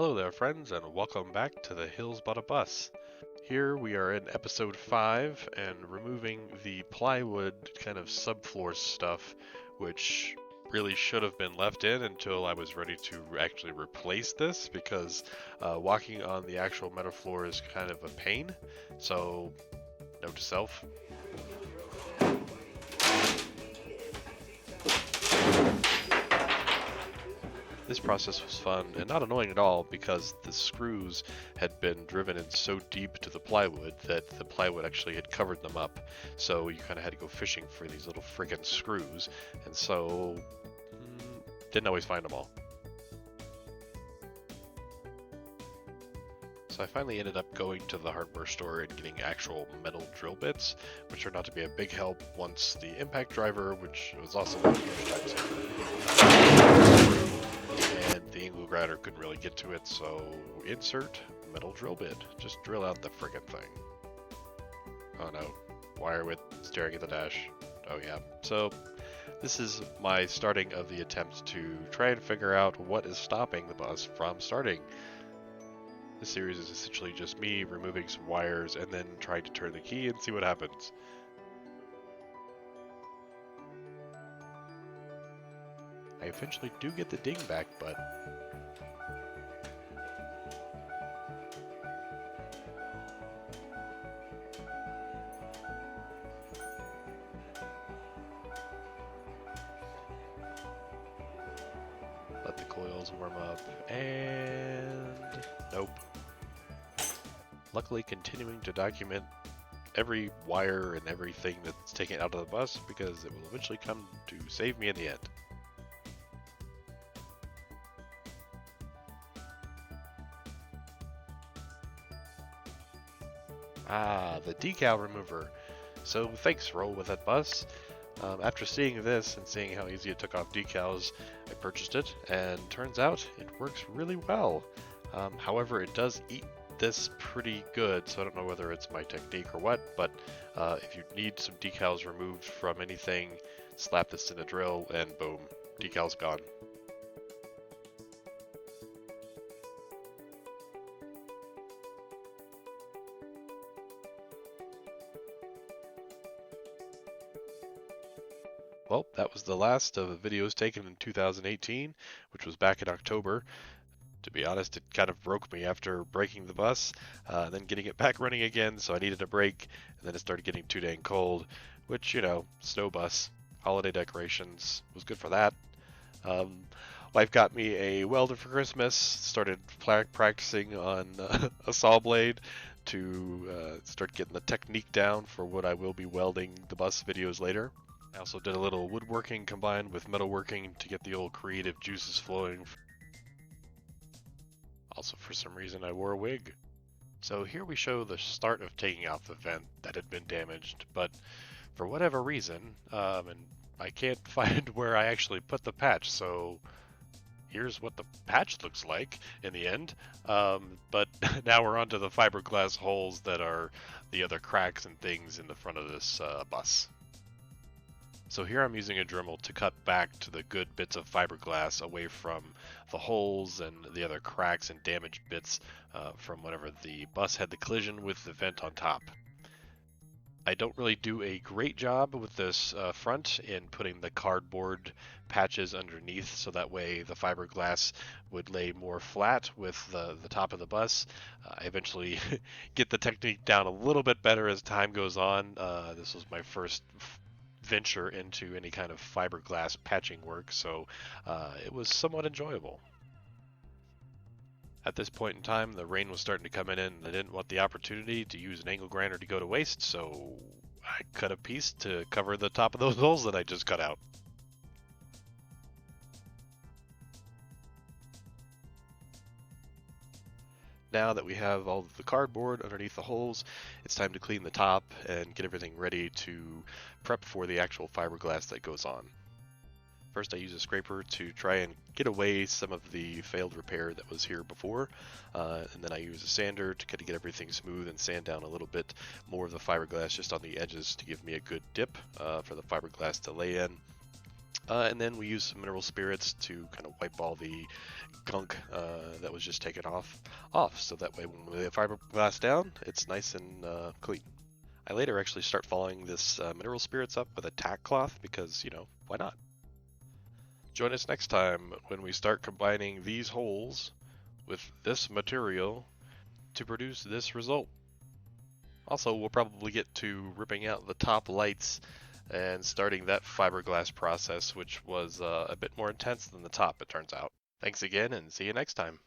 Hello there, friends, and welcome back to the Hills Bought a Bus. Here we are in episode 5 and removing the plywood kind of subfloor stuff, which really should have been left in until I was ready to actually replace this because walking on the actual metal floor is kind of a pain. So, note to self. This process was fun and not annoying at all because the screws had been driven in so deep to the plywood that the plywood actually had covered them up. So you kind of had to go fishing for these little friggin' screws, and so didn't always find them all. So I finally ended up going to the hardware store and getting actual metal drill bits, which turned out to be a big help once the impact driver, which was also a huge time saver. And the angle grinder couldn't really get to it, so insert metal drill bit. Just drill out the friggin' thing. Oh no, wire with staring at the dash. Oh yeah. So this is my starting of the attempt to try and figure out what is stopping the bus from starting. This series is essentially just me removing some wires and then trying to turn the key and see what happens. I eventually do get the ding back, but let the coils warm up, and nope. Luckily, continuing to document every wire and everything that's taken out of the bus because it will eventually come to save me in the end. The decal remover. So thanks, Roll with that bus. After seeing this and seeing how easy it took off decals, I purchased it, and turns out it works really well. However, it does eat this pretty good, so I don't know whether it's my technique or what, but if you need some decals removed from anything, slap this in a drill and boom, decals gone. Well, that was the last of the videos taken in 2018, which was back in October. To be honest, it kind of broke me after breaking the bus, then getting it back running again, so I needed a break, and then it started getting too dang cold, which, you know, snow bus, holiday decorations, was good for that. Wife got me a welder for Christmas, started practicing on a saw blade to start getting the technique down for what I will be welding the bus videos later. I also did a little woodworking combined with metalworking to get the old creative juices flowing. Also, for some reason, I wore a wig. So here we show the start of taking out the vent that had been damaged, but for whatever reason, and I can't find where I actually put the patch, so here's what the patch looks like in the end. But now we're onto the fiberglass holes that are the other cracks and things in the front of this bus. So here I'm using a Dremel to cut back to the good bits of fiberglass away from the holes and the other cracks and damaged bits from whenever the bus had the collision with the vent on top. I don't really do a great job with this front in putting the cardboard patches underneath, so that way the fiberglass would lay more flat with the top of the bus. I eventually get the technique down a little bit better as time goes on. This was my first venture into any kind of fiberglass patching work, so it was somewhat enjoyable. At this point in time, the rain was starting to come in and I didn't want the opportunity to use an angle grinder to go to waste, so I cut a piece to cover the top of those holes that I just cut out. Now that we have all of the cardboard underneath the holes, it's time to clean the top and get everything ready to prep for the actual fiberglass that goes on. First I use a scraper to try and get away some of the failed repair that was here before, and then I use a sander to kind of get everything smooth and sand down a little bit more of the fiberglass just on the edges to give me a good dip for the fiberglass to lay in. And then we use some mineral spirits to kind of wipe all the gunk that was just taken off, so that way when we lay the fiberglass down, it's nice and clean. I later actually start following this mineral spirits up with a tack cloth because, you know, why not? Join us next time when we start combining these holes with this material to produce this result. Also, we'll probably get to ripping out the top lights and starting that fiberglass process, which was a bit more intense than the top, it turns out. Thanks again, and see you next time.